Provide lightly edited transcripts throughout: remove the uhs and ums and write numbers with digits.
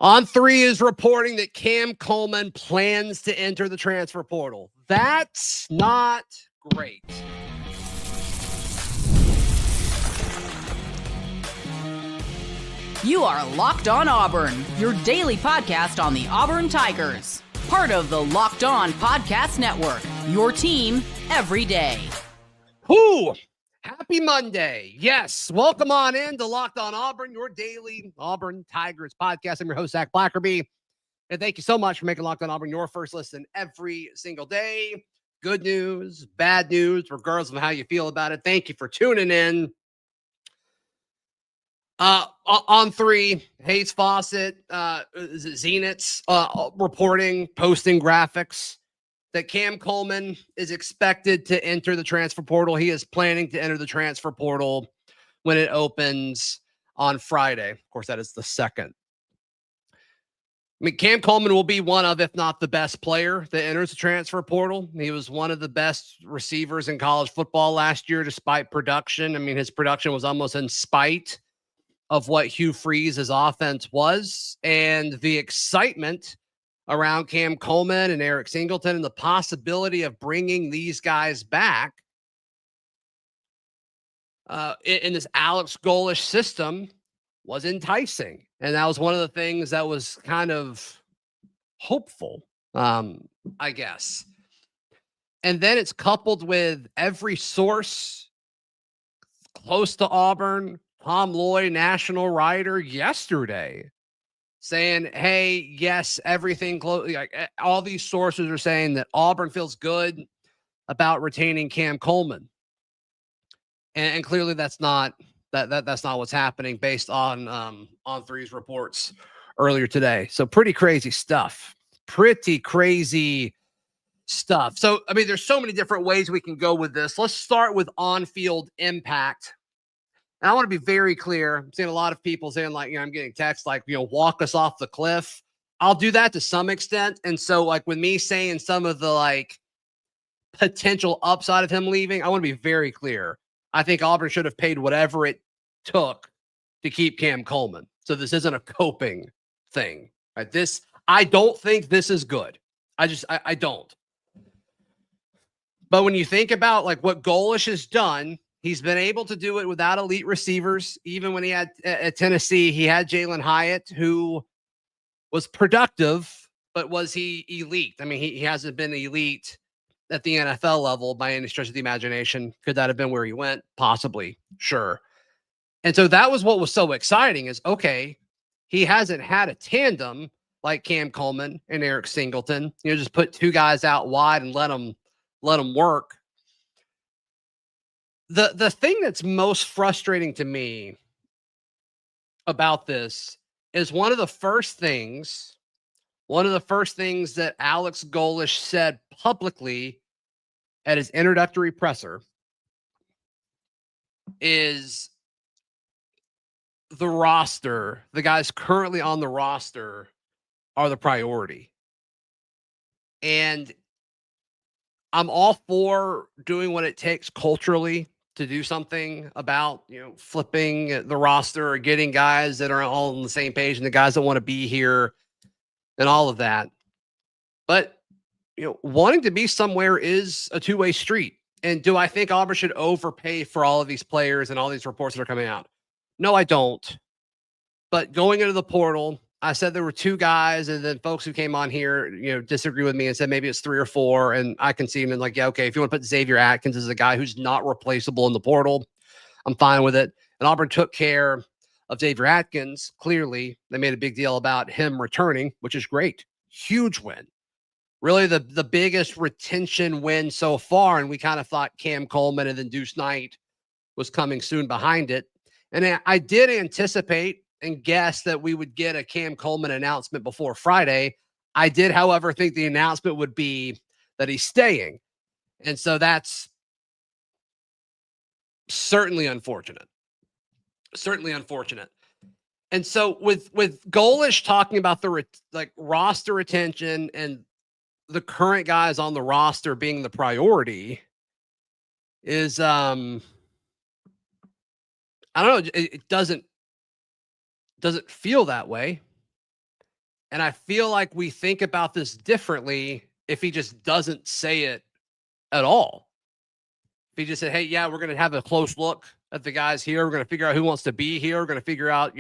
On3 is reporting that Cam Coleman plans to enter the transfer portal. That's not great. You are Locked On Auburn, your daily podcast on the Auburn Tigers. Part of the Locked On Podcast Network, your team every day. Whoo! Happy Monday. Yes, welcome on in to Locked On Auburn, your daily Auburn Tigers podcast. I'm your host, Zac Blackerby. And thank you so much for making Locked On Auburn your first listen every single day. Good news, bad news, regardless of how you feel about it. Thank you for tuning in. On3, Hayes Fawcett, Zenit's reporting, posting graphics that Cam Coleman is expected to enter the transfer portal. He is planning to enter the transfer portal when it opens on Friday. Of course, that is the 2nd. I mean, Cam Coleman will be one of, if not the best player that enters the transfer portal. He was one of the best receivers in college football last year, despite production. I mean, his production was almost in spite of what Hugh Freeze's offense was, and the excitement around Cam Coleman and Eric Singleton and the possibility of bringing these guys back in this Alex Golesh system was enticing. And that was one of the things that was kind of hopeful, I guess. And then it's coupled with every source close to Auburn, Tom Lloyd, national writer, yesterday saying, hey, yes, everything close. Like, all these sources are saying that Auburn feels good about retaining Cam Coleman. And clearly that's not that's not what's happening based on On3's reports earlier today. So pretty crazy stuff. Pretty crazy stuff. So, I mean, there's so many different ways we can go with this. Let's start with on-field impact. And I want to be very clear. I'm seeing a lot of people saying, like, I'm getting texts like, walk us off the cliff. I'll do that to some extent. And so, like, with me saying some of the, like, potential upside of him leaving, I want to be very clear. I think Auburn should have paid whatever it took to keep Cam Coleman. So this isn't a coping thing, right? I don't think this is good. I don't. But when you think about, like, what Golesh has done, he's been able to do it without elite receivers. Even when he had at Tennessee, he had Jalen Hyatt, who was productive, but was he elite? I mean, he hasn't been elite at the NFL level by any stretch of the imagination. Could that have been where he went? Possibly. Sure. And so that was what was so exciting is, okay, he hasn't had a tandem like Cam Coleman and Eric Singleton. Just put two guys out wide and let them work. The thing that's most frustrating to me about this is one of the first things that Alex Golesh said publicly at his introductory presser is the roster, the guys currently on the roster are the priority. And I'm all for doing what it takes culturally to do something about, flipping the roster or getting guys that are all on the same page and the guys that want to be here and all of that. But, wanting to be somewhere is a two-way street. And do I think Auburn should overpay for all of these players and all these reports that are coming out? No, I don't. But going into the portal, I said there were two guys, and then folks who came on here, disagree with me and said maybe it's 3 or 4. And I can see them and like, yeah, okay, if you want to put Xavier Atkins as a guy who's not replaceable in the portal, I'm fine with it. And Auburn took care of Xavier Atkins. Clearly, they made a big deal about him returning, which is great. Huge win. Really the biggest retention win so far. And we kind of thought Cam Coleman and then Deuce Knight was coming soon behind it. And I did anticipate and guess that we would get a Cam Coleman announcement before Friday. I did, however, think the announcement would be that he's staying. And so that's certainly unfortunate. Certainly unfortunate. And so with Golesh talking about the roster retention and the current guys on the roster being the priority is, I don't know. It doesn't feel that way. And I feel like we think about this differently if he just doesn't say it at all. If he just said, hey, yeah, we're going to have a close look at the guys here. We're going to figure out who wants to be here. We're going to figure out,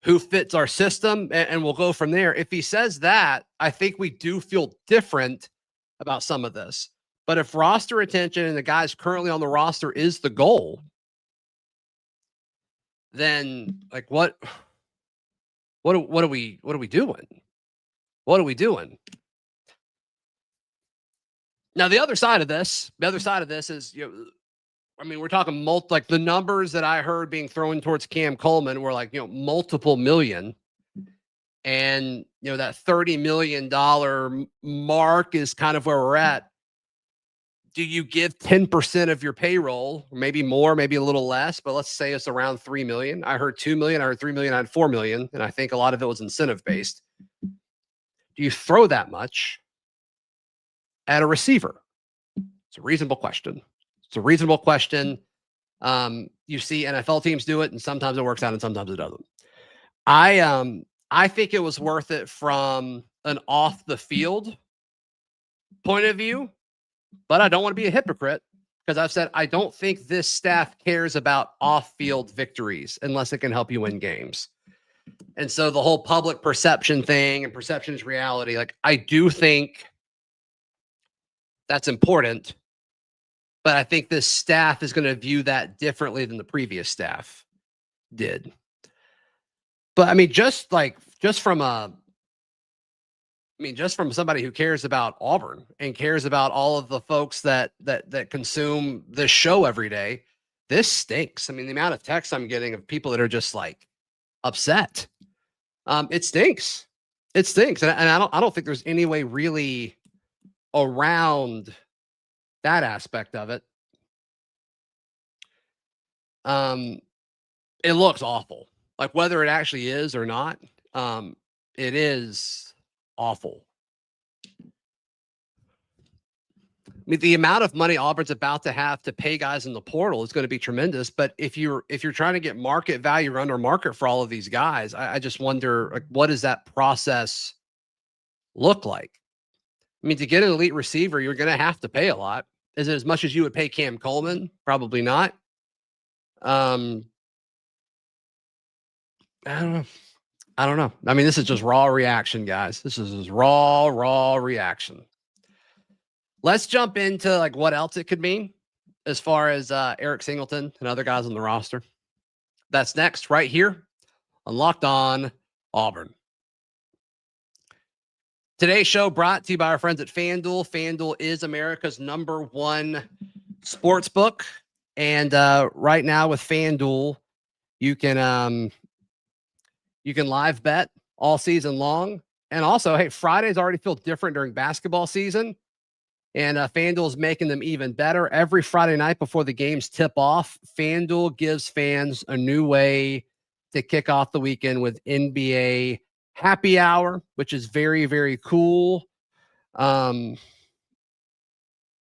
who fits our system, and we'll go from there. If he says that, I think we do feel different about some of this. But if roster retention and the guys currently on the roster is the goal, then like what are we doing? What are we doing? Now, the other side of this is, we're talking like the numbers that I heard being thrown towards Cam Coleman were like, multiple million. And, that $30 million mark is kind of where we're at. Do you give 10% of your payroll, maybe more, maybe a little less, but let's say it's around 3 million. I heard 2 million, I heard 3 million, I had 4 million. And I think a lot of it was incentive based. Do you throw that much at a receiver? It's a reasonable question. You see NFL teams do it, and sometimes it works out and sometimes it doesn't. I think it was worth it from an off the field point of view, but I don't want to be a hypocrite because I've said I don't think this staff cares about off-field victories unless it can help you win games. And so the whole public perception thing and perception is reality, like I do think that's important, but I think this staff is going to view that differently than the previous staff did. But just from somebody who cares about Auburn and cares about all of the folks that consume this show every day, this stinks. The amount of texts I'm getting of people that are just like upset. It stinks. And I don't think there's any way really around that aspect of it. It looks awful. Like whether it actually is or not, it is awful. The amount of money Auburn's about to have to pay guys in the portal is going to be tremendous. But if you're trying to get market value or under market for all of these guys, I just wonder, like, what does that process look like? To get an elite receiver, you're going to have to pay a lot. Is it as much as you would pay Cam Coleman? Probably not. I don't know. This is just raw reaction, guys. This is just raw reaction. Let's jump into like what else it could mean as far as Eric Singleton and other guys on the roster. That's next right here on Locked On Auburn. Today's show brought to you by our friends at FanDuel. FanDuel is America's #1 sports book. And right now with FanDuel, you can live bet all season long. And also, hey, Fridays already feel different during basketball season. And FanDuel is making them even better. Every Friday night before the games tip off, FanDuel gives fans a new way to kick off the weekend with NBA happy hour, which is very, very cool. Sorry,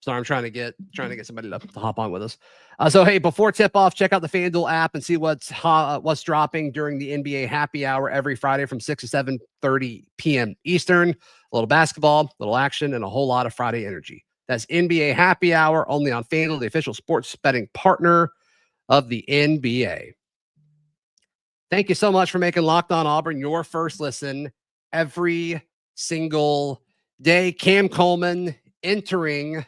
I'm trying to get somebody to hop on with us. So hey, before tip off, check out the FanDuel app and see what's dropping during the NBA happy hour every Friday from 6 to 7:30 p.m. Eastern. A little basketball, a little action, and a whole lot of Friday energy. That's NBA happy hour only on FanDuel, the official sports betting partner of the NBA. Thank you so much for making Locked On Auburn your first listen every single day. Cam Coleman entering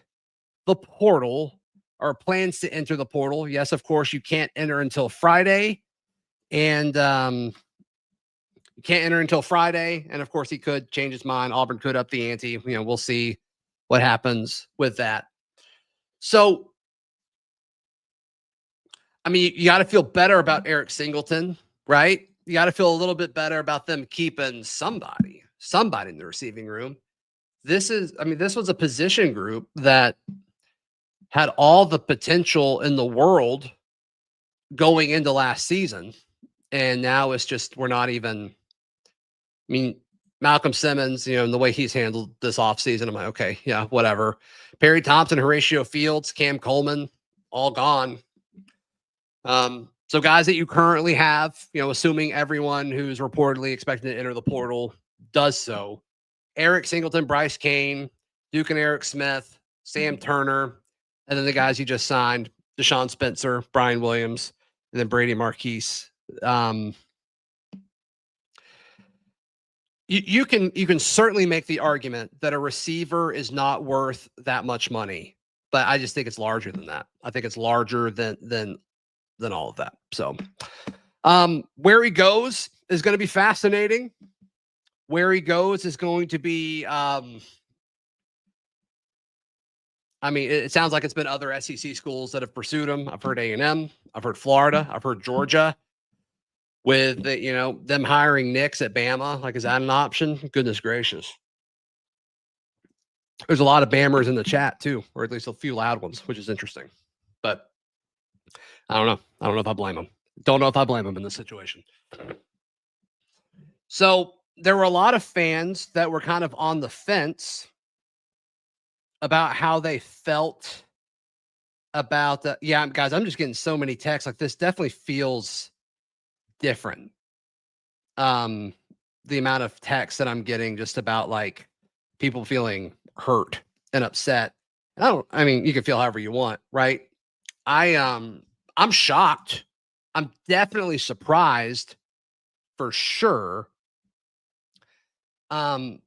the portal, or plans to enter the portal. Yes, of course, you can't enter until Friday. And you can't enter until Friday. And of course, he could change his mind. Auburn could up the ante. We'll see what happens with that. So, you got to feel better about Eric Singleton, right? You got to feel a little bit better about them keeping somebody in the receiving room. This was a position group that had all the potential in the world going into last season. And now it's just, we're not even, Malcolm Simmons, and the way he's handled this offseason, I'm like, okay, yeah, whatever. Perry Thompson, Horatio Fields, Cam Coleman, all gone. So guys that you currently have, assuming everyone who's reportedly expected to enter the portal does so. Eric Singleton, Bryce Kane, Duke and Eric Smith, Sam Turner, and then the guys you just signed, Deshaun Spencer, Brian Williams, and then Brady Marquise. You can certainly make the argument that a receiver is not worth that much money, but I just think it's larger than that. I think it's larger than all of that. So, where he goes is going to be fascinating. Where he goes is going to be, it sounds like it's been other SEC schools that have pursued him. I've heard A&M, I've heard Florida, I've heard Georgia. With them hiring Nix at Bama, like, is that an option? Goodness gracious. There's a lot of Bammers in the chat too, or at least a few loud ones, which is interesting. But I don't know. I don't know if I blame him. Don't know if I blame him in this situation. So there were a lot of fans that were kind of on the fence about how they felt about the. Yeah, guys, I'm just getting so many texts. Like, this definitely feels different. The amount of texts that I'm getting just about, like, people feeling hurt and upset. You can feel however you want, right? I'm shocked. I'm definitely surprised for sure. I'm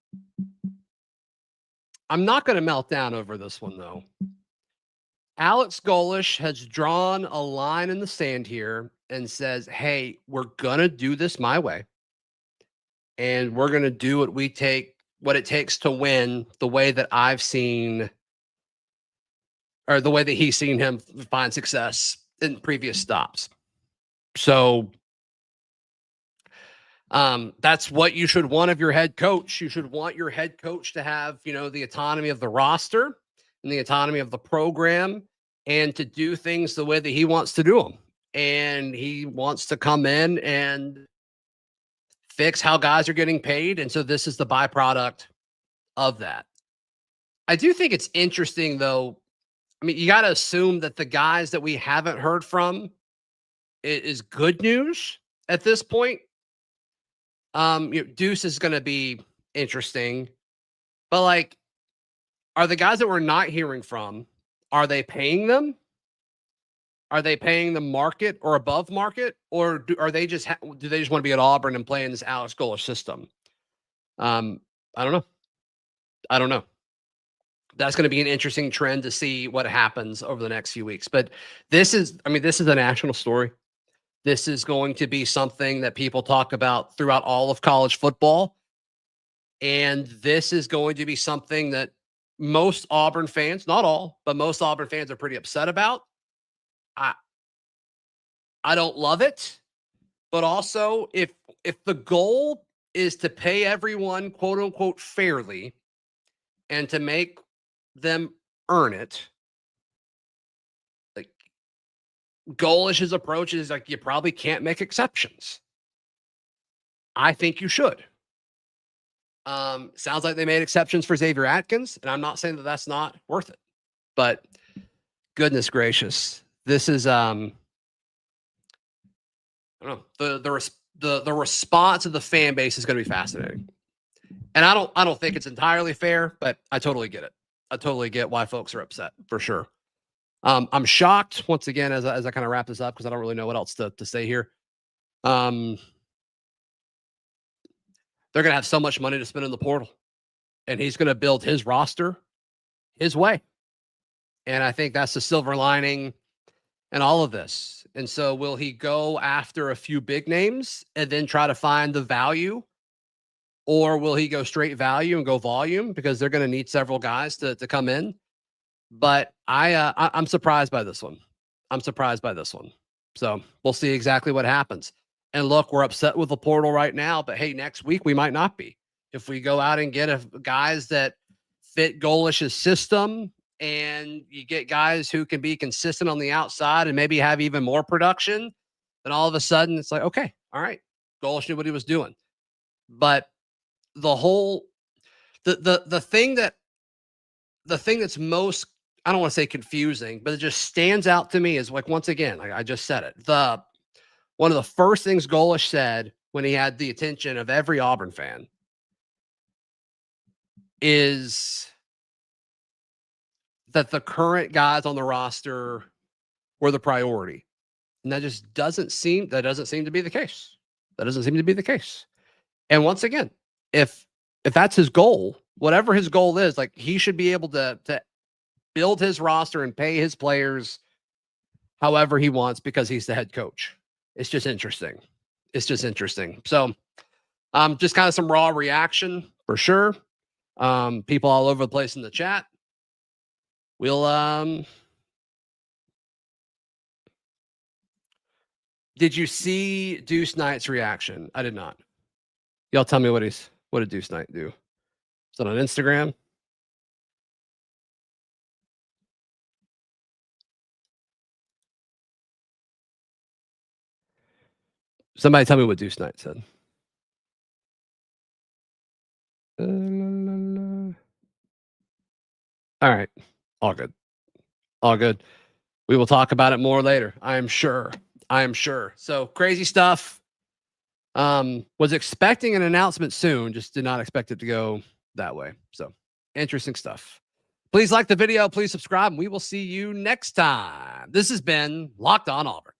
not going to melt down over this one, though. Alex Golesh has drawn a line in the sand here and says, hey, we're going to do this my way. And we're going to do what it takes to win the way that I've seen, or the way that he's seen him find success in previous stops. So that's what you should want of your head coach. You should want your head coach to have, the autonomy of the roster and the autonomy of the program, and to do things the way that he wants to do them. And he wants to come in and fix how guys are getting paid. And so this is the byproduct of that. I do think it's interesting, though. You got to assume that the guys that we haven't heard from is good news at this point. Deuce is going to be interesting, but, like, are the guys that we're not hearing from, are they paying them? Are they paying the market or above market, or do they just want to be at Auburn and play in this Alex Golesh system? I don't know. That's going to be an interesting trend to see what happens over the next few weeks. But this is a national story. This is going to be something that people talk about throughout all of college football. And this is going to be something that most Auburn fans, not all, but most Auburn fans are pretty upset about. I don't love it, but also if the goal is to pay everyone, quote unquote, fairly, and to make them earn it, like, Golesh's approach is, like, you probably can't make exceptions. I think you should. Sounds like they made exceptions for Xavier Atkins, and I'm not saying that that's not worth it, but goodness gracious, this is I don't know, the response of the fan base is going to be fascinating, and I don't think it's entirely fair, but I totally get it. I totally get why folks are upset, for sure. I'm shocked once again as I kind of wrap this up, because I don't really know what else to say here. They're going to have so much money to spend in the portal, and he's going to build his roster his way. And I think that's the silver lining in all of this. And so will he go after a few big names and then try to find the value, or will he go straight value and go volume, because they're going to need several guys to come in? But I'm surprised by this one. So we'll see exactly what happens. And look, we're upset with the portal right now, but hey, next week we might not be. If we go out and get guys that fit Golesh's system, and you get guys who can be consistent on the outside and maybe have even more production, then all of a sudden it's like, okay, all right, Golesh knew what he was doing. But the thing that's most, I don't want to say confusing, but it just stands out to me is, like, once again, like I just said it, one of the first things Golesh said when he had the attention of every Auburn fan is that the current guys on the roster were the priority. And that just doesn't seem to be the case. That doesn't seem to be the case. And once again, if that's his goal, whatever his goal is, like, he should be able to build his roster and pay his players however he wants because he's the head coach. It's just interesting. So just kind of some raw reaction for sure. People all over the place in the chat. We'll did you see Deuce Knight's reaction? I did not. Y'all tell me what did Deuce Knight do? Is it on Instagram? Somebody tell me what Deuce Knight said. All right. All good. We will talk about it more later. I am sure. So crazy stuff. Was expecting an announcement soon, just did not expect it to go that way. So interesting stuff. Please like the video. Please subscribe. And we will see you next time. This has been Locked On Auburn.